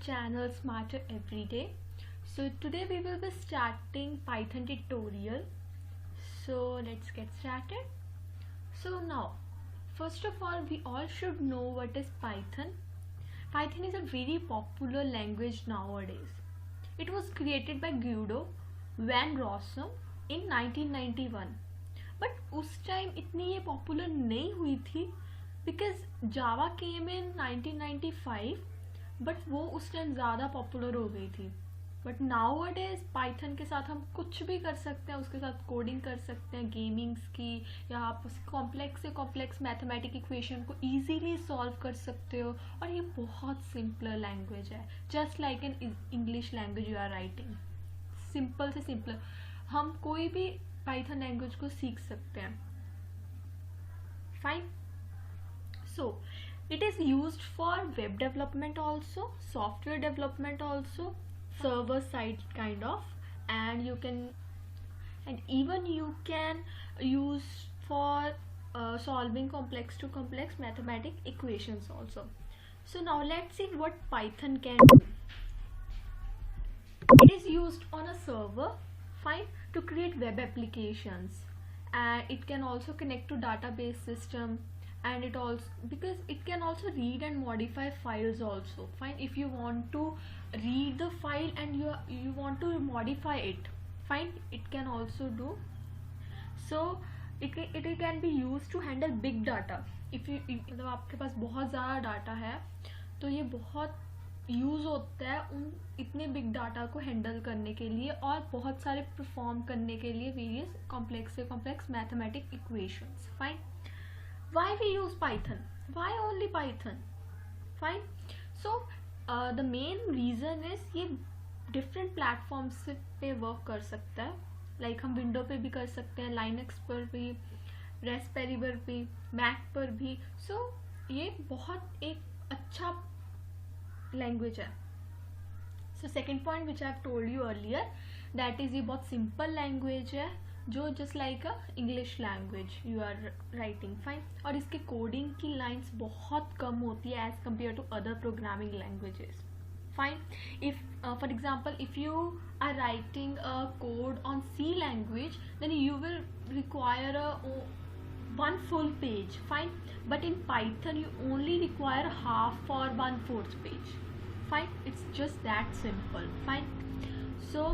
channel Smarter Everyday. So today we will be starting Python tutorial. So let's get started. So now, first of all, we all should know what is Python. Python is a very popular language nowadays. It was created by Guido van Rossum in 1991. But उस time इतनी ये popular नहीं हुई थी because Java came in 1995, but वो उस time ज़्यादा popular हो गई थी. बट नाउ अडेज पाइथन के साथ हम कुछ भी कर सकते हैं, उसके साथ कोडिंग कर सकते हैं गेमिंग्स की, या आप उस कॉम्प्लेक्स से कॉम्प्लेक्स मैथमेटिक इक्वेशन को ईजीली सॉल्व कर सकते हो. और ये बहुत सिंपल लैंग्वेज है, just like an English language you are writing. Simple से सिंपल हम कोई भी पाइथन लैंग्वेज को सीख सकते हैं. Fine. So it is used for web development also, software development also, server side kind of, and even you can use for solving complex to complex mathematic equations also. So now let's see what Python can do. It is used on a server, fine, to create web applications, and it can also connect to database system, and it also, because it can also read and modify files also, fine. If you want to read the file and you want to modify it, fine, it can also do. So it can be used to handle big data. if मतलब आपके पास बहुत ज़्यादा data है तो ये बहुत use होता है उन इतने बिग डाटा को हैंडल करने के लिए और बहुत सारे परफॉर्म करने के लिए वेरियस कॉम्प्लेक्स से complex mathematic equations. Fine. Why we use Python? Why only Python? Fine. So the main reason is ये different platforms पे work कर सकता है. Like हम विंडो पे भी कर सकते हैं, लाइनक्स पर भी, रेस्पेरी पर भी, मैक पर भी. So ये बहुत एक अच्छा लैंग्वेज है. So second point which I have told you earlier, that is ये बहुत simple language है जो just like a English language you are writing. Fine. और इसके कोडिंग की लाइंस बहुत कम होती है as compare to other programming languages. Fine. If for example if you are writing a code on C language then you will require one full page. Fine. But in Python you only require half or 1/4 page. Fine. It's just that simple. Fine. So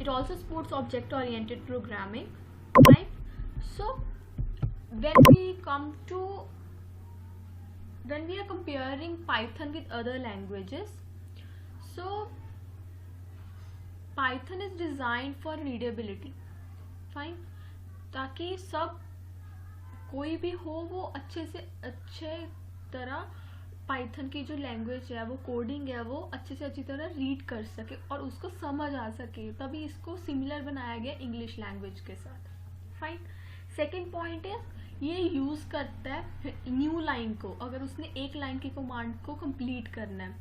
it also supports object oriented programming. Right. So when we are comparing Python with other languages, so Python is designed for readability. Fine. ताकि सब कोई भी हो वो अच्छे तरह Python की जो लैंग्वेज है, वो कोडिंग है, वो अच्छे से अच्छी तरह रीड कर सके और उसको समझ आ सके. तभी इसको सिमिलर बनाया गया इंग्लिश लैंग्वेज के साथ. फाइन. सेकेंड पॉइंट है ये यूज़ करता है न्यू लाइन को, अगर उसने एक लाइन की कमांड को कंप्लीट करना है.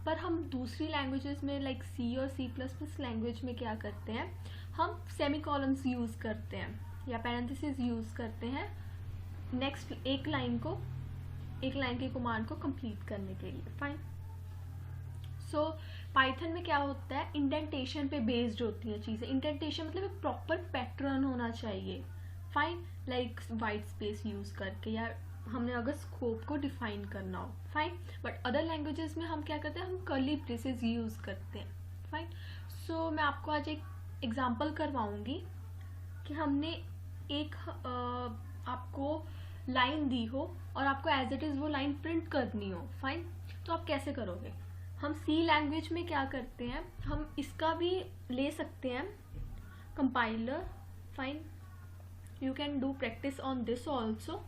पर हम दूसरी लैंग्वेजेस में लाइक सी और C++ लैंग्वेज में क्या करते हैं, हम सेमीकोलन्स यूज़ करते हैं या पैरेंथेसिस यूज़ करते हैं नेक्स्ट एक लाइन की कमांड को कंप्लीट करने के लिए. फाइन. सो पाइथन में क्या होता है, इंडेंटेशन पे बेस्ड होती है चीज़ें. इंडेंटेशन मतलब एक प्रॉपर पैटर्न होना चाहिए. Fine. Like white space use करके, या हमने अगर स्कोप को डिफाइन करना हो. फाइन. बट अदर लैंग्वेजेस में हम क्या करते हैं, हम कर्ली ब्रेसेस यूज़ करते हैं. फाइन. सो मैं आपको आज एक एग्जांपल करवाऊंगी कि हमने एक आपको लाइन दी हो और आपको एज इट इज़ वो लाइन प्रिंट करनी हो. फाइन. तो आप कैसे करोगे. हम सी लैंग्वेज में क्या करते हैं, हम इसका भी ले सकते हैं compiler. Fine. You can do practice on this also,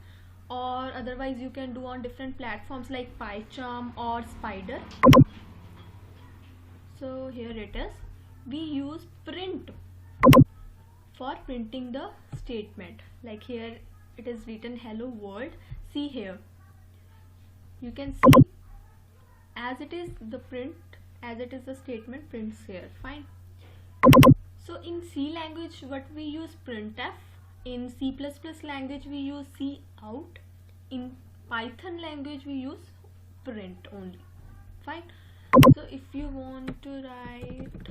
और otherwise you can do on different platforms like PyCharm और Spyder. So here it is. We use print for printing the statement. Like here it is written hello world. See here, you can see as it is the print, as it is the statement prints here. Fine. So in C language what we use printf, in C++ language we use cout, in Python language we use print only. Fine. So if you want to write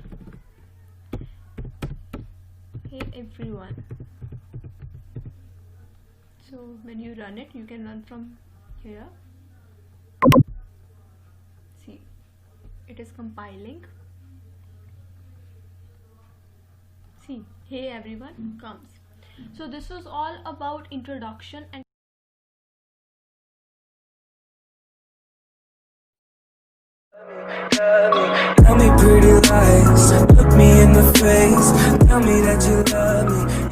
hey everyone, so when you run it, you can run from here. See, it is compiling. See, hey everyone comes. So this was all about introduction and Tell me pretty lies, look me in the face, tell me that you love me.